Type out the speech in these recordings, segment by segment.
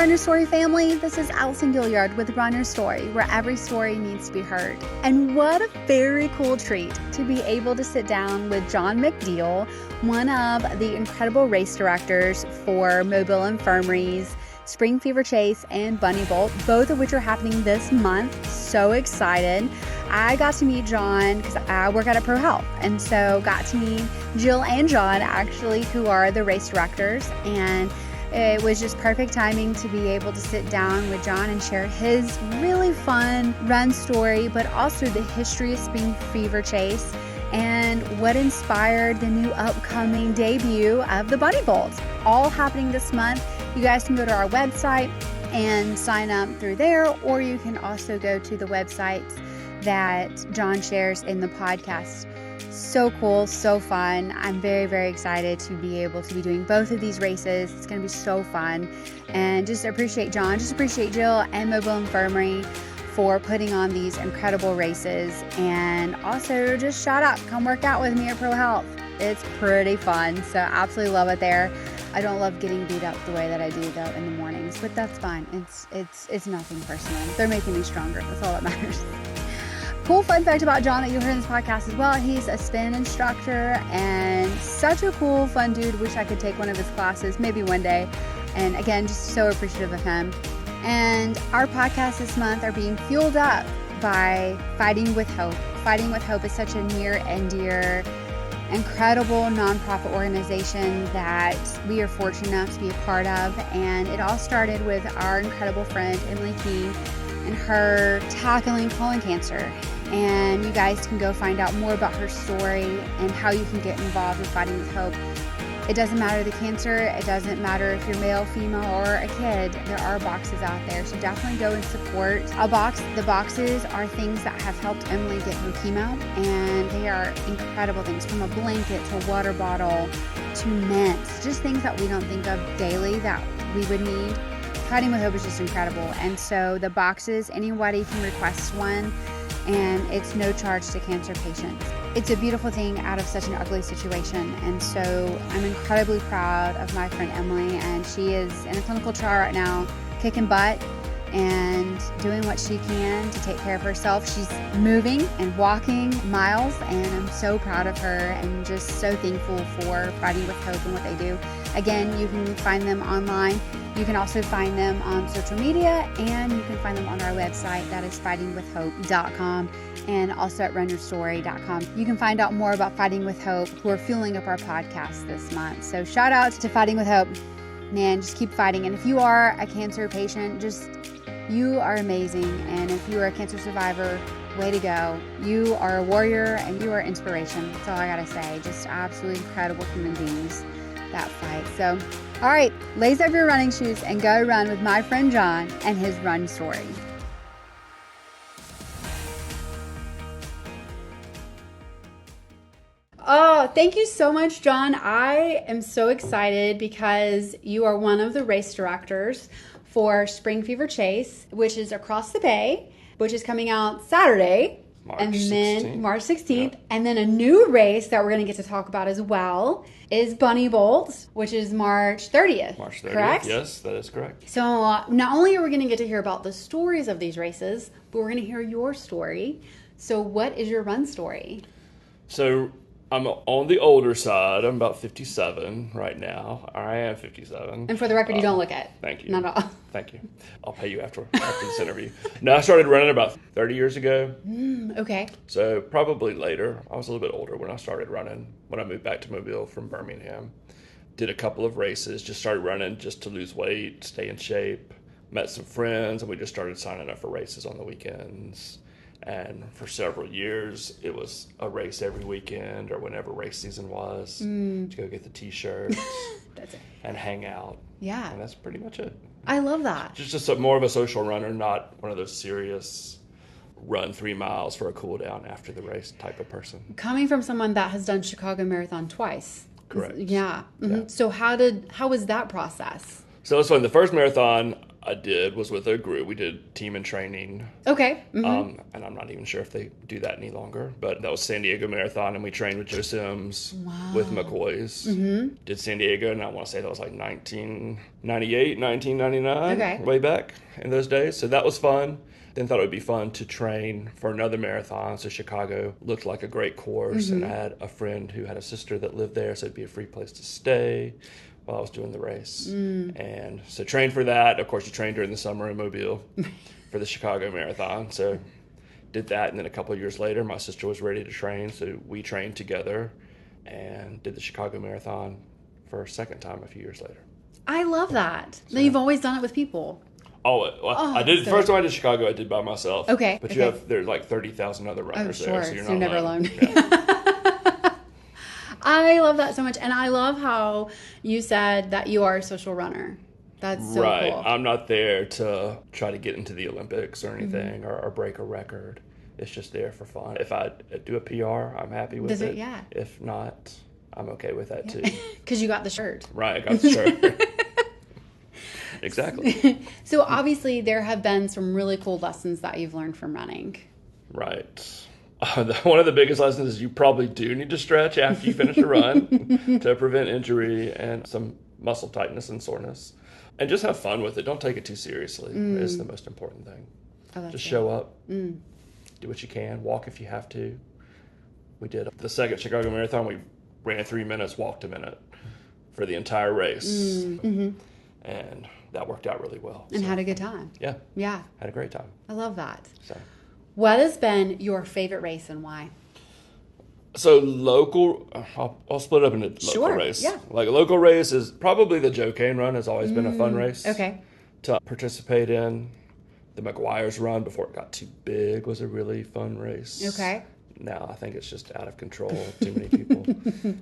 Run Your Story family. This is Allison Gilliard with Run Your Story, where every story needs to be heard. And what a very cool treat to be able to sit down with John McDill, one of the incredible race directors for Mobile Infirmary's Spring Fever Chase and Bunny Bolt, both of which are happening this month. So excited. I got to meet John because I work at a Pro Health, and so got to meet Jill and John, actually, who are the race directors, and it was just perfect timing to be able to sit down with John and share his really fun run story, but also the history of Spring Fever Chase and what inspired the new upcoming debut of the Bunny Bolt, all happening this month. You guys can go to our website and sign up through there, or you can also go to the websites that John shares in the podcast. So cool, so fun. I'm very, very excited to be able to be doing both of these races. It's going to be so fun. And just appreciate John, just appreciate Jill and Mobile Infirmary for putting on these incredible races. And also just shout out, come work out with me at Pro Health. It's pretty fun. So absolutely love it there. I don't love getting beat up the way that I do though in the mornings, but that's fine. It's nothing personal. They're making me stronger. That's all that matters. Cool fun fact about John that you'll hear in this podcast as well. He's a spin instructor and such a cool, fun dude. Wish I could take one of his classes, maybe one day. And again, just so appreciative of him. And our podcasts this month are being fueled up by Fighting with Hope. Fighting with Hope is such a near and dear, incredible nonprofit organization that we are fortunate enough to be a part of. And it all started with our incredible friend, Emily King, and her tackling colon cancer. And you guys can go find out more about her story and how you can get involved with Fighting with Hope. It doesn't matter the cancer. It doesn't matter if you're male, female, or a kid. There are boxes out there. So definitely go and support a box. The boxes are things that have helped Emily get her chemo. And they are incredible things, from a blanket to a water bottle to mints. Just things that we don't think of daily that we would need. Fighting with Hope is just incredible. And so the boxes, anybody can request one, and it's no charge to cancer patients. It's a beautiful thing out of such an ugly situation. And so I'm incredibly proud of my friend Emily, and she is in a clinical trial right now, kicking butt and doing what she can to take care of herself. She's moving and walking miles, and I'm so proud of her and just so thankful for Fighting with Hope and what they do. Again, you can find them online. You can also find them on social media, and you can find them on our website. That is fightingwithhope.com, and also at runyourstory.com. You can find out more about Fighting with Hope, who are fueling up our podcast this month. So shout out to Fighting with Hope. Man, just keep fighting. And if you are a cancer patient, you are amazing. And if you are a cancer survivor, way to go. You are a warrior and you are inspiration. That's all I gotta say. Just absolutely incredible human beings that fight. So, all right, lace up your running shoes and go run with my friend John and his run story. Oh, thank you so much, John. I am so excited because you are one of the race directors for Spring Fever Chase, which is across the bay, which is coming out Saturday. March 16th. Yep. And then a new race that we're going to get to talk about as well is Bunny Bolt, which is March 30th. March 30th, correct? Yes, that is correct. So not only are we going to get to hear about the stories of these races, but we're going to hear your story. So what is your run story? So I'm on the older side. I'm about 57 right now. I am 57. And for the record, you don't look it. Thank you. Not at all. Thank you. I'll pay you after this interview. No, I started running about 30 years ago. Okay. So probably later. I was a little bit older when I started running, when I moved back to Mobile from Birmingham. Did a couple of races, just started running just to lose weight, stay in shape. Met some friends, and we just started signing up for races on the weekends. And for several years, it was a race every weekend or whenever race season was to go get the T-shirts That's it. And hang out. Yeah. And that's pretty much it. I love that. Just more of a social runner, not one of those serious run 3 miles for a cool down after the race type of person. Coming from someone that has done Chicago Marathon twice. Correct. Yeah. Mm-hmm. Yeah. So how was that process? So it's fun. The first marathon I did was with a group. We did team and training. Okay. And I'm not even sure if they do that any longer. But that was San Diego Marathon, and we trained with Joe Sims with McCoy's. Did San Diego, and I want to say that was like 1998, 1999, Okay. way back in those days. So that was fun. Then thought it would be fun to train for another marathon. So Chicago looked like a great course, and I had a friend who had a sister that lived there, so it'd be a free place to stay while I was doing the race. And so trained for that. Of course, you trained during the summer in Mobile for the Chicago Marathon. So did that, and then a couple of years later, my sister was ready to train, so we trained together and did the Chicago Marathon for a second time a few years later. I love that. So, you've always done it with people. I did. The first time I did Chicago, I did by myself. Okay. But okay. there's like 30,000 other runners there, so you're never alone. Yeah. I love that so much. And I love how you said that you are a social runner. That's so cool. I'm not there to try to get into the Olympics or anything or break a record. It's just there for fun. If I do a PR, I'm happy with it. Yeah. If not, I'm okay with that too. Because you got the shirt. Right, I got the shirt. Exactly. So obviously there have been some really cool lessons that you've learned from running. Right. One of the biggest lessons is you probably do need to stretch after you finish a run to prevent injury and some muscle tightness and soreness. And just have fun with it. Don't take it too seriously is the most important thing. Just show up, do what you can, walk if you have to. We did the second Chicago Marathon. We ran 3 minutes, walked a minute for the entire race. And that worked out really well. And had a good time. Yeah. Yeah. Had a great time. I love that. So. What has been your favorite race and why? So local, I'll split it up into local race. Yeah. Like a local race is probably the Joe Kane Run has always been a fun race. Okay. To participate in. The McGuire's Run before it got too big was a really fun race. Okay. Now I think it's just out of control. Too many people.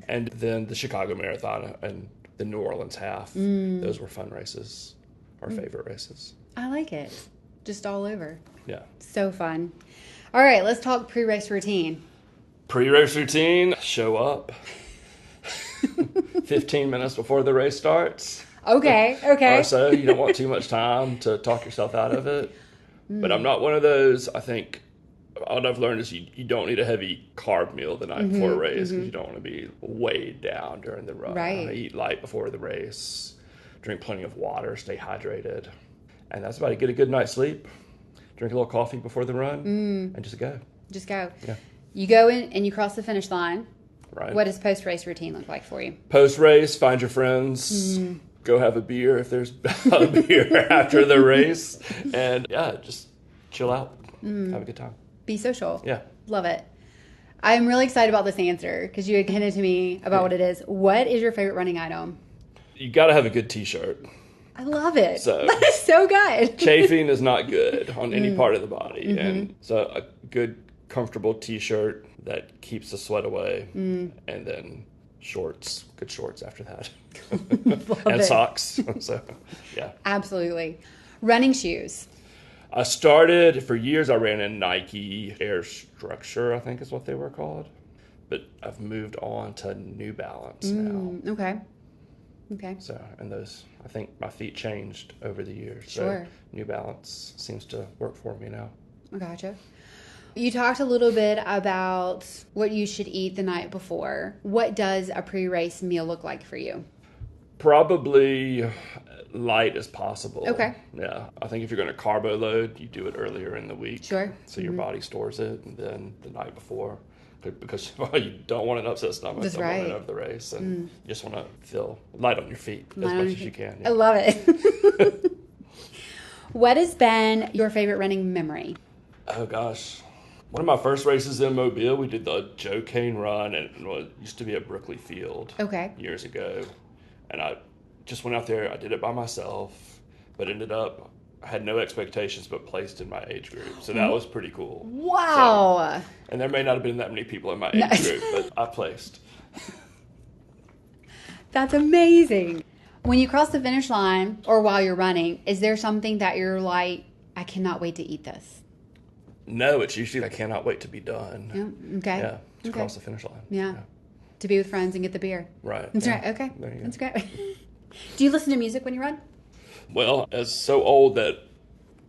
And then the Chicago Marathon and the New Orleans half. Those were fun races. Our favorite races. I like it. Just all over. Yeah. So fun. All right, let's talk pre-race routine. Pre-race routine, show up 15 minutes before the race starts. Okay. Or so. You don't want too much time to talk yourself out of it. But I'm not one of those. I think what I've learned is you don't need a heavy carb meal the night before a race because you don't want to be weighed down during the run. Right. Eat light before the race. Drink plenty of water. Stay hydrated. And that's about it. Get a good night's sleep. Drink a little coffee before the run. And just go. Just go. Yeah. You go in and you cross the finish line. Right. What does post-race routine look like for you? Post-race, find your friends. Go have a beer if there's a beer after the race. And yeah, just chill out. Have a good time. Be social. Yeah. Love it. I'm really excited about this answer because you had hinted to me about what it is. What is your favorite running item? You got to have a good t-shirt. I love it. So, that is so good. Chafing is not good on any part of the body. And so a good, comfortable t-shirt that keeps the sweat away. And then shorts, good shorts after that. And socks. So, yeah. Absolutely. Running shoes. I started, for years I ran in Nike Air Structure, I think is what they were called. But I've moved on to New Balance now. Okay. So, and those, I think my feet changed over the years. Sure. So New Balance seems to work for me now. I gotcha. You talked a little bit about what you should eat the night before. What does a pre-race meal look like for you? Probably light as possible. Okay. Yeah. I think if you're going to carbo load, you do it earlier in the week. Sure. So your body stores it, and then the night before, because you don't want an upset stomach That's the right. morning of the race, and you just want to feel light on your feet as much as you can. I love it. What has been your favorite running memory? Oh gosh. One of my first races in Mobile, we did the Joe Kane Run, and it used to be at Brookley Field years ago. And I just went out there. I did it by myself, but ended up, I had no expectations, but placed in my age group. So that was pretty cool. Wow. So, and there may not have been that many people in my age group, but I placed. That's amazing. When you cross the finish line or while you're running, is there something that you're like, I cannot wait to eat this? No, it's usually I cannot wait to be done. Yeah. Okay. Yeah, to cross the finish line. Yeah. To be with friends and get the beer. Right. That's yeah. right. Okay. There you go. That's great. Do you listen to music when you run? Well, it's so old that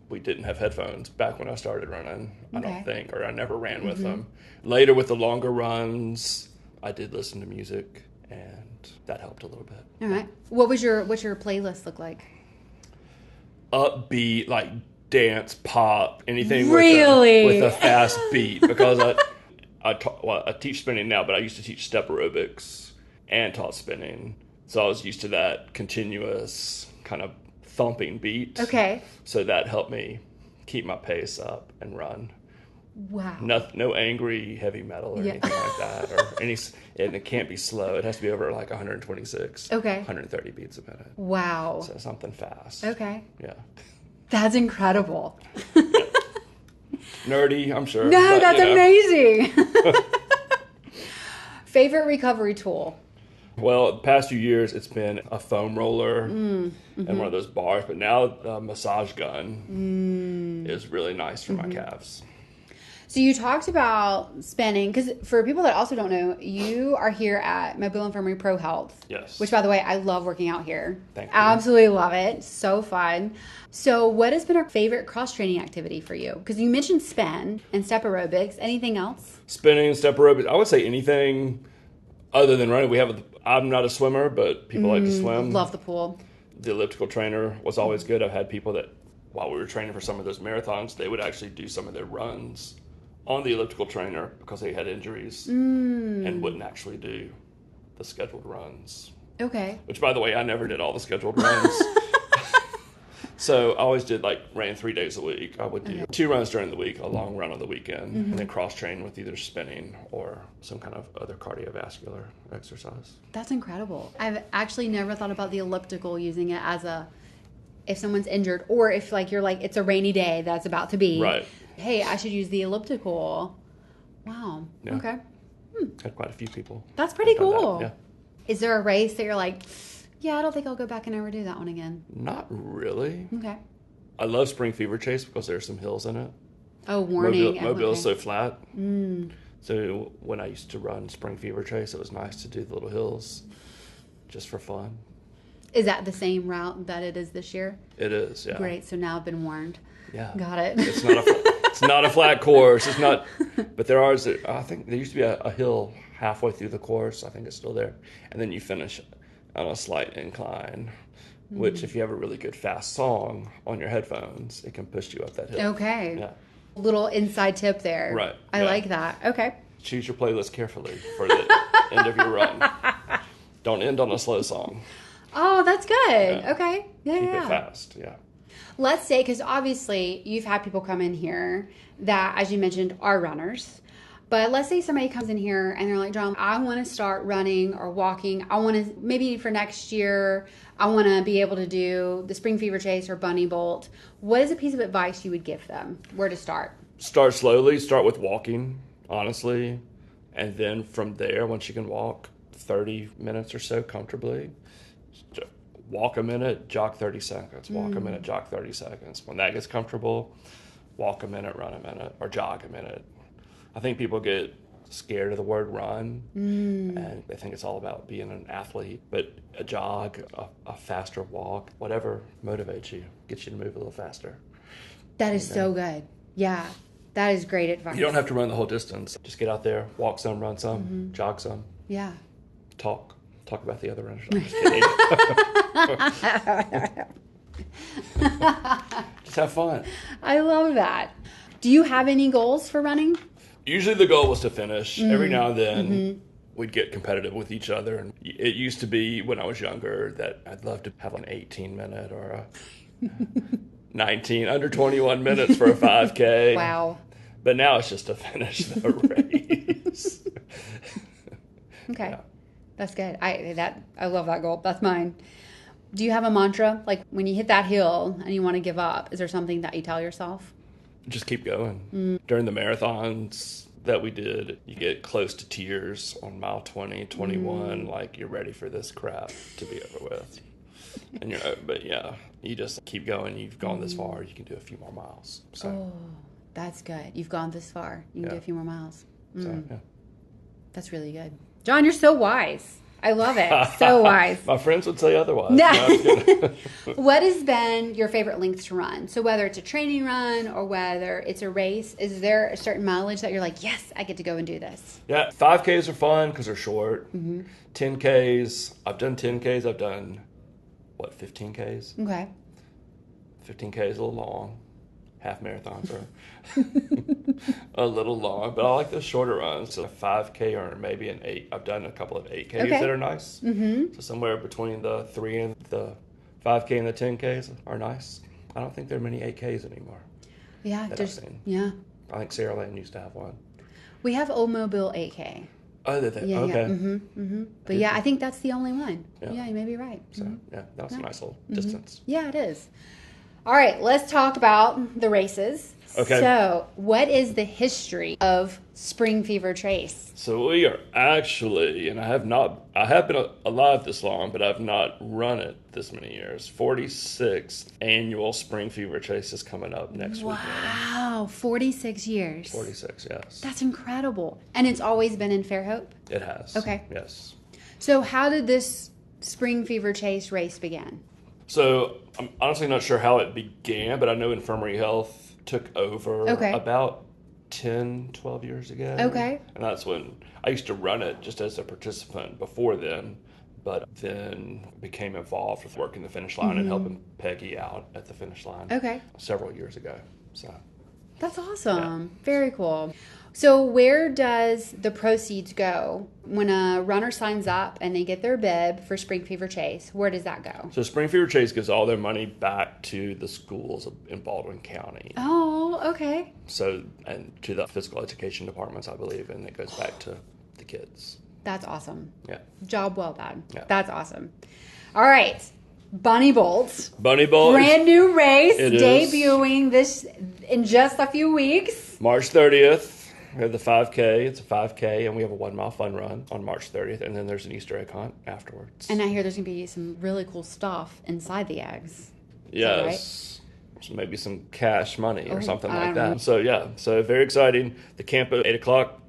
we didn't have headphones back when I started running, I don't think, or I never ran with them. Later, with the longer runs, I did listen to music, and that helped a little bit. All right. What's your playlist look like? Upbeat, like dance, pop, anything Really? with a fast beat. Because I teach spinning now, but I used to teach step aerobics and taught spinning. So I was used to that continuous kind of thumping beat. Okay. So that helped me keep my pace up and run. Wow. No angry heavy metal or anything like that, and it can't be slow. It has to be over like 126. Okay. 130 beats a minute. Wow. So something fast. Okay. Yeah. That's incredible. Nerdy, I'm sure. No, that's amazing. Favorite recovery tool? Well, the past few years, it's been a foam roller and one of those bars. But now the massage gun is really nice for my calves. So you talked about spinning, because for people that also don't know, you are here at Mobile Infirmary Pro Health. Yes. Which, by the way, I love working out here. Thank you. Absolutely love it. So fun. So what has been our favorite cross-training activity for you? Because you mentioned spin and step aerobics. Anything else? Spinning, step aerobics. I would say anything other than running. I'm not a swimmer, but people like to swim. Love the pool. The elliptical trainer was always good. I've had people that, while we were training for some of those marathons, they would actually do some of their runs on the elliptical trainer because they had injuries and wouldn't actually do the scheduled runs. Okay. Which, by the way, I never did all the scheduled runs. So I always ran 3 days a week. I would do 2 runs during the week, a long run on the weekend, and then cross-train with either spinning or some kind of other cardiovascular exercise. That's incredible. I've actually never thought about the elliptical, using it as if someone's injured, or if it's a rainy day that's about to be. Right. Hey, I should use the elliptical. Wow. Yeah. Okay. Had quite a few people. That's pretty cool. Yeah. Is there a race that you're like, yeah, I don't think I'll go back and ever do that one again? Not really. Okay. I love Spring Fever Chase because there's some hills in it. Oh, warning. Mobile's so flat. So when I used to run Spring Fever Chase, it was nice to do the little hills just for fun. Is that the same route that it is this year? It is, yeah. Great. So now I've been warned. Yeah. Got it. It's not a flat course. It's not, but I think there used to be a hill halfway through the course. I think it's still there. And then you finish on a slight incline, which if you have a really good fast song on your headphones, it can push you up that hill. Okay. Yeah. Little inside tip there. Right. I like that. Okay. Choose your playlist carefully for the end of your run. Don't end on a slow song. Oh, that's good. Yeah. Okay. Yeah, Keep yeah. it fast. Yeah. Let's say, because obviously you've had people come in here that, as you mentioned, are runners. But let's say somebody comes in here and they're like, John, I want to start running or walking. I want to, maybe for next year, I want to be able to do the Spring Fever Chase or Bunny Bolt. What is a piece of advice you would give them? Where to start? Start slowly. Start with walking, honestly. And then from there, once you can walk 30 minutes or so comfortably, walk a minute, jog 30 seconds. Walk a minute, jog 30 seconds. When that gets comfortable, walk a minute, run a minute, or jog a minute. I think people get scared of the word run, and they think it's all about being an athlete. But a jog, a faster walk, whatever motivates you, gets you to move a little faster. That is so good. Yeah, that is great advice. You don't have to run the whole distance. Just get out there, walk some, run some, jog some. Yeah. Talk about the other runners. Just have fun. I love that. Do you have any goals for running? Usually the goal was to finish. Every now and then we'd get competitive with each other. And it used to be when I was younger that I'd love to have an 18-minute or a 19, under 21 minutes for a 5K. Wow. But now it's just to finish the race. Okay. Yeah. That's good. I love that goal. That's mine. Do you have a mantra? Like when you hit that hill and you want to give up, is there something that you tell yourself? Just keep going. During the marathons that we did, you get close to tears on mile 20, 21, like you're ready for this crap to be over with. And but yeah, you just keep going. You've gone this far. You can do a few more miles. So, Oh, that's good. You've gone this far. You can do a few more miles. so yeah. That's really good. John, you're so wise. I love it. So wise. My friends would say otherwise. No. No, I'm kidding. What has been your favorite length to run? So whether it's a training run or whether it's a race, is there a certain mileage that you're like, yes, I get to go and do this? Yeah, 5Ks are fun because they're short. 10Ks, I've done 10Ks. I've done, 15Ks? Okay. 15K is a little long. Half marathons are a little long, but I like the shorter runs. So a 5K or maybe an 8. I've done a couple of 8Ks that are nice. So somewhere between the 3 and the 5K and the 10Ks are nice. I don't think there are many 8Ks anymore. Yeah, that I've seen. Yeah. I think Sarah Lane used to have one. We have Old Mobile 8K. Oh, did they? Yeah, okay. Yeah. But yeah, I think that's the only one. Yeah. You may be right. So yeah, that was a nice little distance. Yeah, it is. All right, let's talk about the races. Okay. So, what is the history of Spring Fever Trace? So we are actually, and I have been alive this long, but I've not run it this many years. 46th annual Spring Fever Chase is coming up next weekend. Wow, 46 years. 46, yes. That's incredible. And it's always been in Fairhope? It has. Okay. Yes. So how did this Spring Fever Chase race begin? So I'm honestly not sure how it began, but I know Infirmary Health took over about 10, 12 years ago. Okay. And that's when I used to run it just as a participant before then, but then became involved with working the finish line and helping Peggy out at the finish line several years ago. So that's awesome. Yeah. Very cool. So where does the proceeds go when a runner signs up and they get their bib for Spring Fever Chase? Where does that go? So Spring Fever Chase gives all their money back to the schools in Baldwin County. Oh, okay. So, and to the physical education departments, I believe, and it goes back to the kids. That's awesome. Yeah. Job well done. Yeah. That's awesome. All right. Bunny Bolt. Bunny Bolt. Brand new race It debuting this in just a few weeks. March 30th. We have the 5K. It's a 5K, and we have a 1 mile fun run on March 30th, and then there's an Easter egg hunt afterwards. And I hear there's going to be some really cool stuff inside the eggs. Yes. Right? So maybe some cash money or something like that. Know. So, yeah. So, very exciting. The camp at 8 o'clock,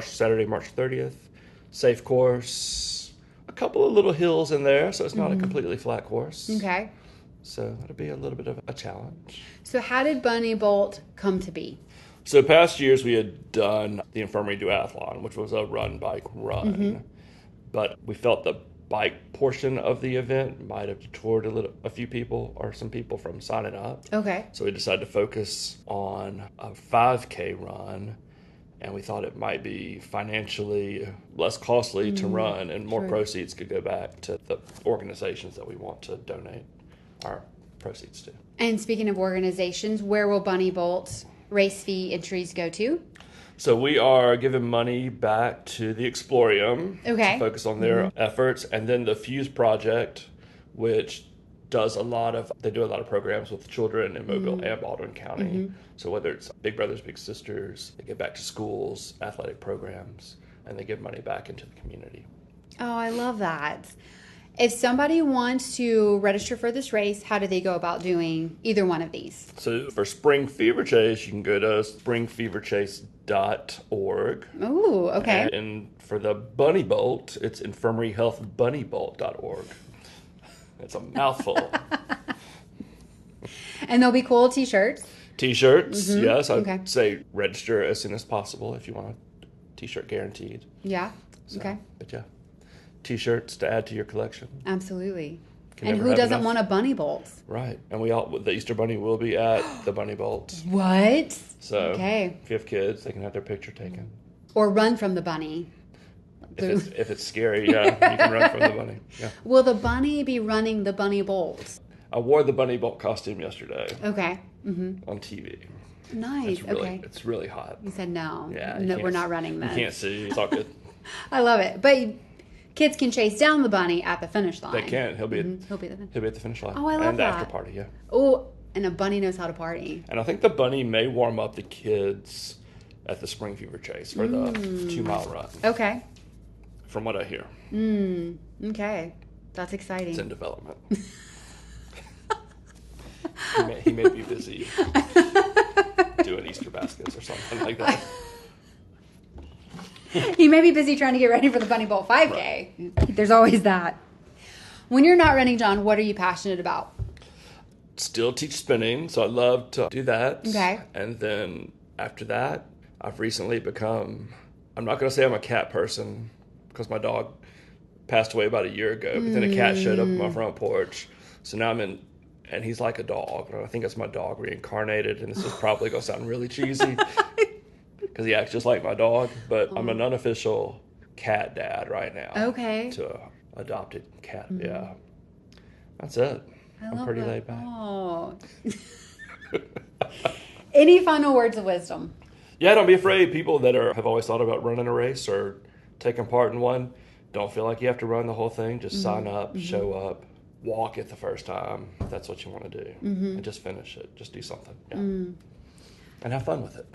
Saturday, March 30th. Safe course. A couple of little hills in there, so it's not a completely flat course. Okay. So, it'll be a little bit of a challenge. So, how did Bunny Bolt come to be? So past years we had done the Infirmary Duathlon, which was a run, bike, run. But we felt the bike portion of the event might have detoured a few people or some people from signing up. Okay. So we decided to focus on a 5K run, and we thought it might be financially less costly to run, and more proceeds could go back to the organizations that we want to donate our proceeds to. And speaking of organizations, where will Bunny Bolt's race fee entries go to? So we are giving money back to the Explorium to focus on their efforts, and then the Fuse Project, which does they do a lot of programs with children in Mobile and Baldwin County. So whether it's Big Brothers Big Sisters, they give back to schools, athletic programs, and they give money back into the community. Oh, I love that. If somebody wants to register for this race, how do they go about doing either one of these? So for Spring Fever Chase, you can go to springfeverchase.org. Oh, okay. And for the Bunny Bolt, it's infirmaryhealthbunnybolt.org. It's a mouthful. And there'll be cool t-shirts. T-shirts, yes. I'd say register as soon as possible if you want a t-shirt guaranteed. Yeah, so, But yeah. T-shirts to add to your collection. Absolutely. And who doesn't want a Bunny Bolt? Right. And the Easter Bunny will be at the Bunny Bolt. What? So if you have kids, they can have their picture taken. Or run from the bunny. If it's scary, you can run from the bunny. Yeah. Will the bunny be running the Bunny Bolt? I wore the Bunny Bolt costume yesterday. Okay. On TV. Nice. It's really hot. You said no. Yeah. No, we're not running this. You can't see. It's all good. I love it. But kids can chase down the bunny at the finish line. They can. He'll be at the finish line. Oh, I love that. And the after party, yeah. Oh, and a bunny knows how to party. And I think the bunny may warm up the kids at the Spring Fever Chase for the 2 mile run. Okay. From what I hear. Okay. That's exciting. It's in development. he may be busy doing Easter baskets or something like that. He may be busy trying to get ready for the Bunny Bowl 5K. Right. There's always that. When you're not running, John, what are you passionate about? Still teach spinning, so I love to do that. Okay. And then after that, I've recently become, I'm not going to say I'm a cat person because my dog passed away about a year ago, but then a cat showed up on my front porch. So now I'm in, and he's like a dog. I think it's my dog reincarnated, and this is probably going to sound really cheesy because he acts just like my dog, but I'm an unofficial cat dad right now. Okay. To an adopted cat, yeah. That's it. I'm pretty laid back. Oh. Any final words of wisdom? Yeah, don't be afraid. People that have always thought about running a race or taking part in one, don't feel like you have to run the whole thing. Just sign up, show up, walk it the first time if that's what you want to do, and just finish it. Just do something, and have fun with it.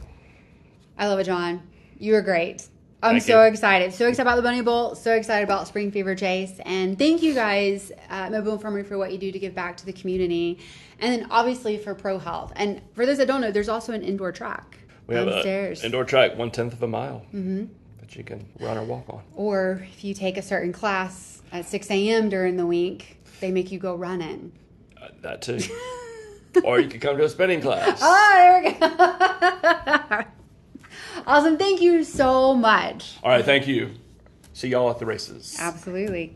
I love it, John. You were great. I'm so excited. So excited about the Bunny Bowl. So excited about Spring Fever Chase. And thank you guys at Mobile Infirmary for what you do to give back to the community. And then obviously for Pro Health. And for those that don't know, there's also an indoor track we downstairs. We have an indoor track 1/10 of a mile that you can run or walk on. Or if you take a certain class at 6 a.m. during the week, they make you go running. That too. Or you could come to a spinning class. Oh, there we go. Awesome. Thank you so much. All right. Thank you. See y'all at the races. Absolutely.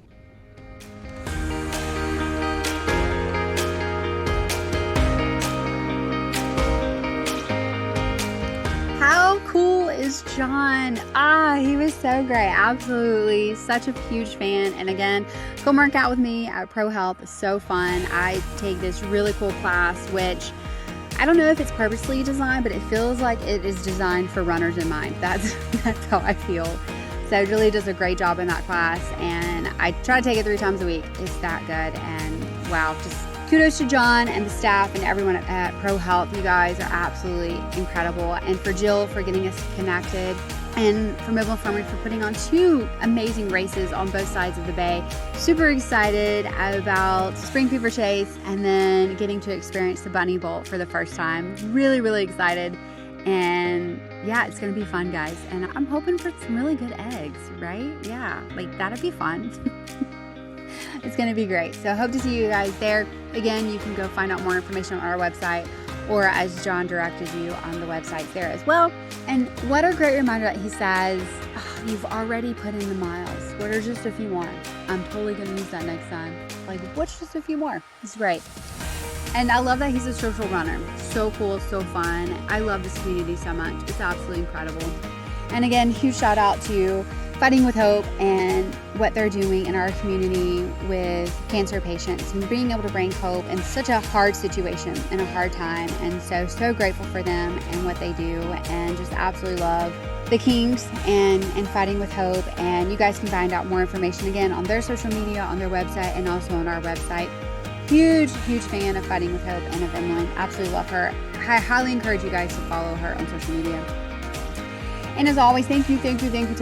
How cool is John? He was so great. Absolutely. Such a huge fan. And again, come work out with me at Pro Health. It's so fun. I take this really cool class, which I don't know if it's purposely designed, but it feels like it is designed for runners in mind. That's how I feel. So Julie does a great job in that class, and I try to take it 3 times a week. It's that good, and wow, just kudos to John and the staff and everyone at Pro Health. You guys are absolutely incredible. And for Jill for getting us connected, and for Mobile Infirmary for putting on 2 amazing races on both sides of the bay. Super excited about Spring Fever Chase and then getting to experience the Bunny Bowl for the first time. Really, really excited. And yeah, it's going to be fun, guys. And I'm hoping for some really good eggs, right? Yeah, like that'd be fun. It's going to be great. So I hope to see you guys there. Again, you can go find out more information on our website, or as John directed you on the website there as well. And what a great reminder that he says, you've already put in the miles. What are just a few more? I'm totally going to use that next time. Like, what's just a few more? It's great. And I love that he's a social runner. So cool, so fun. I love this community so much. It's absolutely incredible. And again, huge shout out to Fighting with Hope and what they're doing in our community with cancer patients and being able to bring hope in such a hard situation and a hard time. And so grateful for them and what they do, and just absolutely love the Kings and Fighting with Hope. And you guys can find out more information again on their social media, on their website, and also on our website. Huge fan of Fighting with Hope and of Emily. Absolutely love her. I highly encourage you guys to follow her on social media. And as always, thank you to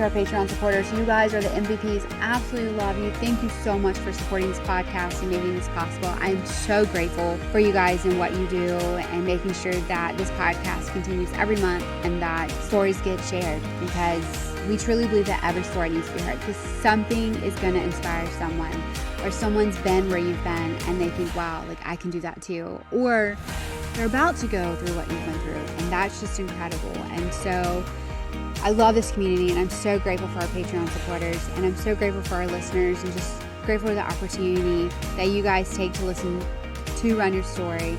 our Patreon supporters. You guys are the MVPs. Absolutely love you. Thank you so much for supporting this podcast and making this possible. I'm so grateful for you guys and what you do and making sure that this podcast continues every month and that stories get shared, because we truly believe that every story needs to be heard, because something is going to inspire someone, or someone's been where you've been and they think, wow, like I can do that too. Or they're about to go through what you've been through, and that's just incredible. And so I love this community, and I'm so grateful for our Patreon supporters, and I'm so grateful for our listeners, and just grateful for the opportunity that you guys take to listen to Run Your Story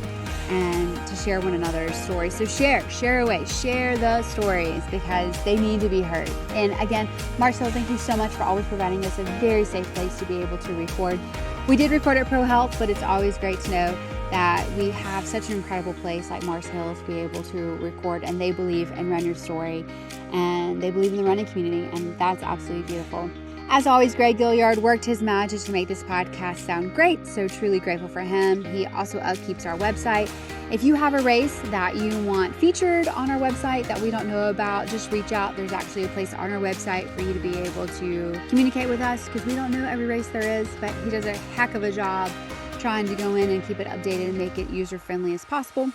and to share one another's stories. So share away, share the stories, because they need to be heard. And again, Marcel, thank you so much for always providing us a very safe place to be able to record. We did record at Pro Health, but it's always great to know that we have such an incredible place like Mars Hill to be able to record, and they believe in Run Your Story, and they believe in the running community, and that's absolutely beautiful. As always, Greg Gilliard worked his magic to make this podcast sound great, so truly grateful for him. He also upkeeps our website. If you have a race that you want featured on our website that we don't know about, just reach out. There's actually a place on our website for you to be able to communicate with us, because we don't know every race there is, but he does a heck of a job trying to go in and keep it updated and make it user-friendly as possible.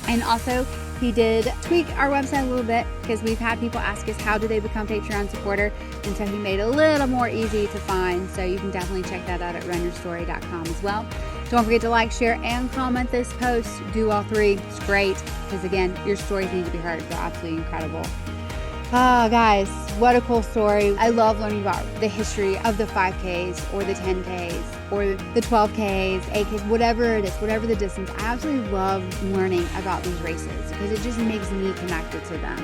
And also, he did tweak our website a little bit because we've had people ask us how do they become Patreon supporter, and so he made it a little more easy to find. So you can definitely check that out at runyourstory.com as well. Don't forget to like, share, and comment this post. Do all three. It's great because, again, your stories need to be heard. They're absolutely incredible. Oh, guys, what a cool story. I love learning about the history of the 5Ks or the 10Ks or the 12Ks, 8Ks, whatever it is, whatever the distance. I absolutely love learning about these races because it just makes me connected to them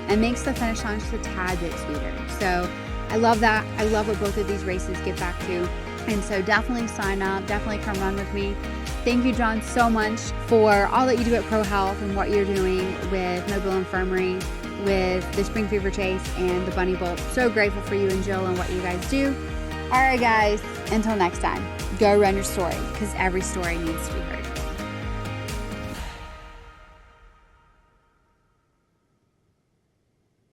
and makes the finish line just a tad bit sweeter. So I love that. I love what both of these races get back to. And so definitely sign up. Definitely come run with me. Thank you, John, so much for all that you do at Pro Health and what you're doing with Mobile Infirmary, with the Spring Fever Chase and the Bunny Bolt. So grateful for you and Jill and what you guys do. All right, guys, until next time, go run your story because every story needs to be heard.